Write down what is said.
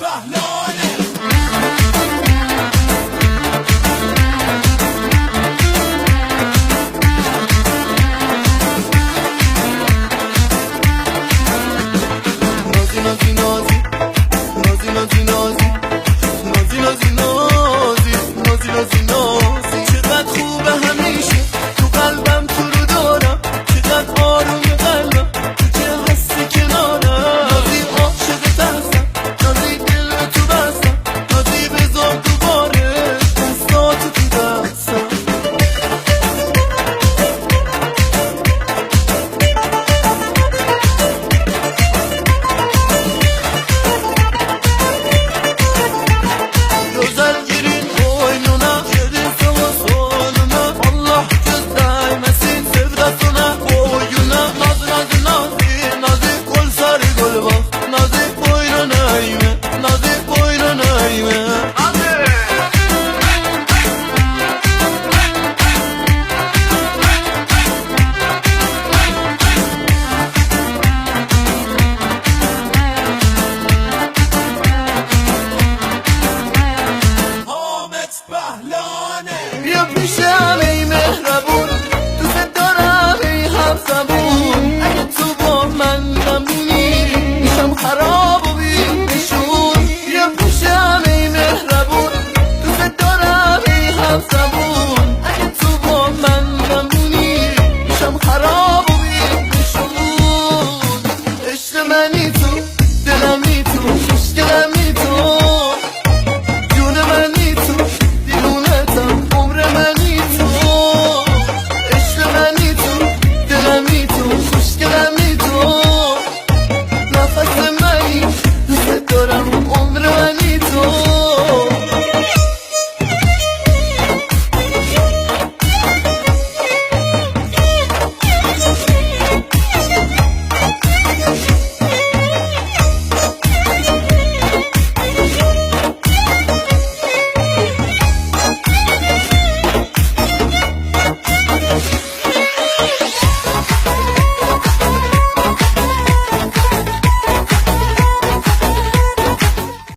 پهلوانه. نازی نازی نازی نازی نازی نازی نازی نازی نازی نازی نازی چقدر خوبه همیشه تو قلبم تو رو دارم، چقدر آروم قلبم تو که هستی کنارم. نازی عاشقت هستم، نازی دل تو بستم، نازی بذار دوباره دستاتو تو دستم. بیا پیشم ای مهربون، دوست دارم ای همزبون. اگه تو با من نمونی میشم خراب و بی‌نشون. بیا پیشم ای مهربون، دوست دارم ای همزبون. اگه تو با من نمونی میشم خراب و بی‌نشون. عشق منی تو، دلمی تو، مشکلمی تو، جون منی تو، دیوونتم، عمر منی تو. عشق منی تو، دلمی تو، خوشگلمی تو، نفس منی، دوست دارم